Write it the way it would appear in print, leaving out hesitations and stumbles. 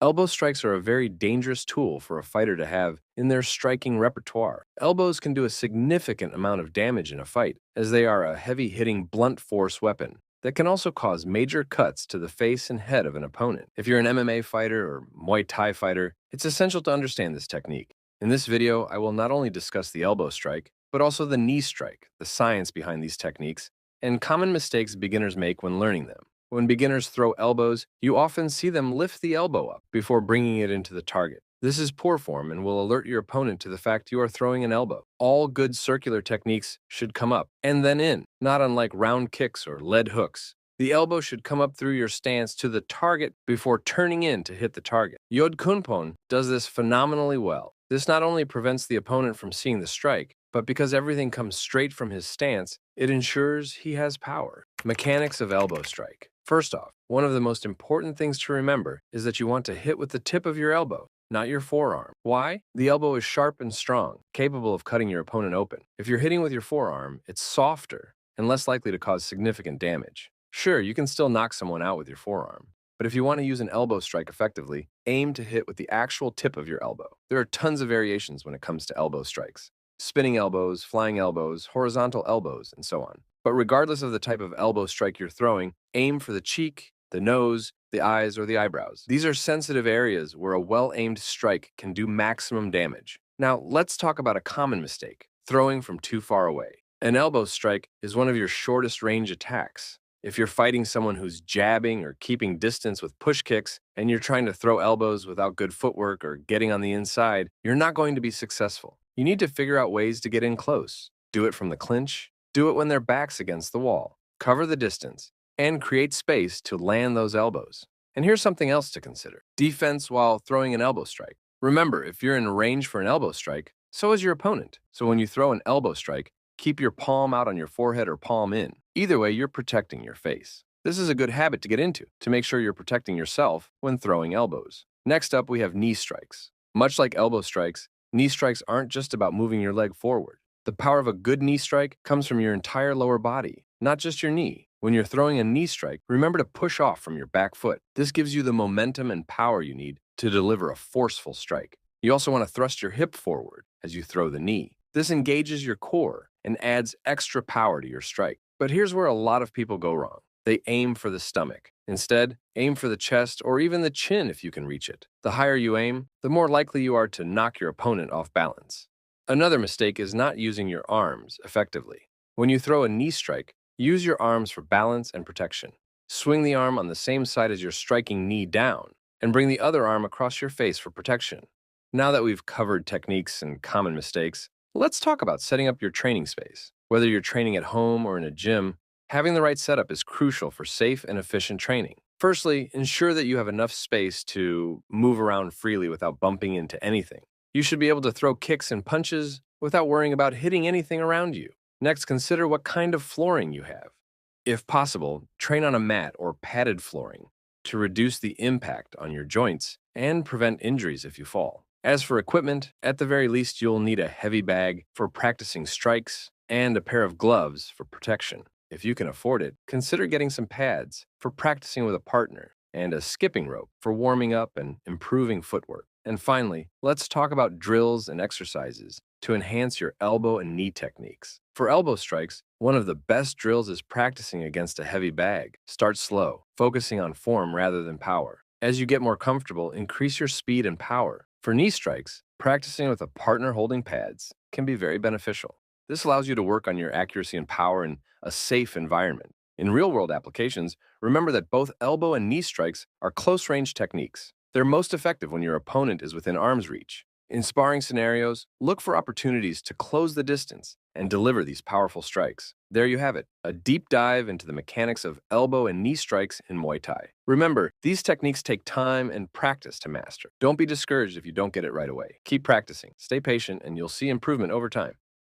Elbow strikes are a very dangerous tool for a fighter to have in their striking repertoire. Elbows can do a significant amount of damage in a fight, as they are a heavy-hitting blunt force weapon that can also cause major cuts to the face and head of an opponent. If you're an MMA fighter or Muay Thai fighter, it's essential to understand this technique. In this video, I will not only discuss the elbow strike, but also the knee strike, the science behind these techniques, and common mistakes beginners make when learning them. When beginners throw elbows, you often see them lift the elbow up before bringing it into the target. This is poor form and will alert your opponent to the fact you are throwing an elbow. All good circular techniques should come up and then in, not unlike round kicks or lead hooks. The elbow should come up through your stance to the target before turning in to hit the target. Yod Kunpon does this phenomenally well. This not only prevents the opponent from seeing the strike, but because everything comes straight from his stance, it ensures he has power. Mechanics of elbow strike. First off, one of the most important things to remember is that you want to hit with the tip of your elbow, not your forearm. Why? The elbow is sharp and strong, capable of cutting your opponent open. If you're hitting with your forearm, it's softer and less likely to cause significant damage. Sure, you can still knock someone out with your forearm, but if you want to use an elbow strike effectively, aim to hit with the actual tip of your elbow. There are tons of variations when it comes to elbow strikes: spinning elbows, flying elbows, horizontal elbows, and so on. But regardless of the type of elbow strike you're throwing, aim for the cheek, the nose, the eyes, or the eyebrows. These are sensitive areas where a well-aimed strike can do maximum damage. Now, let's talk about a common mistake: throwing from too far away. An elbow strike is one of your shortest range attacks. If you're fighting someone who's jabbing or keeping distance with push kicks, and you're trying to throw elbows without good footwork or getting on the inside, you're not going to be successful. You need to figure out ways to get in close. Do it from the clinch, do it when their back's against the wall, cover the distance, and create space to land those elbows. And here's something else to consider: defense while throwing an elbow strike. Remember, if you're in range for an elbow strike, so is your opponent. So when you throw an elbow strike, keep your palm out on your forehead or palm in. Either way, you're protecting your face. This is a good habit to get into to make sure you're protecting yourself when throwing elbows. Next up, we have knee strikes. Much like elbow strikes, knee strikes aren't just about moving your leg forward. The power of a good knee strike comes from your entire lower body, not just your knee. When you're throwing a knee strike, remember to push off from your back foot. This gives you the momentum and power you need to deliver a forceful strike. You also want to thrust your hip forward as you throw the knee. This engages your core and adds extra power to your strike. But here's where a lot of people go wrong. They aim for the stomach. Instead, aim for the chest or even the chin if you can reach it. The higher you aim, the more likely you are to knock your opponent off balance. Another mistake is not using your arms effectively. When you throw a knee strike, use your arms for balance and protection. Swing the arm on the same side as your striking knee down, and bring the other arm across your face for protection. Now that we've covered techniques and common mistakes, let's talk about setting up your training space. Whether you're training at home or in a gym, having the right setup is crucial for safe and efficient training. Firstly, ensure that you have enough space to move around freely without bumping into anything. You should be able to throw kicks and punches without worrying about hitting anything around you. Next, consider what kind of flooring you have. If possible, train on a mat or padded flooring to reduce the impact on your joints and prevent injuries if you fall. As for equipment, at the very least, you'll need a heavy bag for practicing strikes and a pair of gloves for protection. If you can afford it, consider getting some pads for practicing with a partner and a skipping rope for warming up and improving footwork. And finally, let's talk about drills and exercises to enhance your elbow and knee techniques. For elbow strikes, one of the best drills is practicing against a heavy bag. Start slow, focusing on form rather than power. As you get more comfortable, increase your speed and power. For knee strikes, practicing with a partner holding pads can be very beneficial. This allows you to work on your accuracy and power in a safe environment. In real-world applications, remember that both elbow and knee strikes are close-range techniques. They're most effective when your opponent is within arm's reach. In sparring scenarios, look for opportunities to close the distance and deliver these powerful strikes. There you have it, a deep dive into the mechanics of elbow and knee strikes in Muay Thai. Remember, these techniques take time and practice to master. Don't be discouraged if you don't get it right away. Keep practicing, stay patient, and you'll see improvement over time.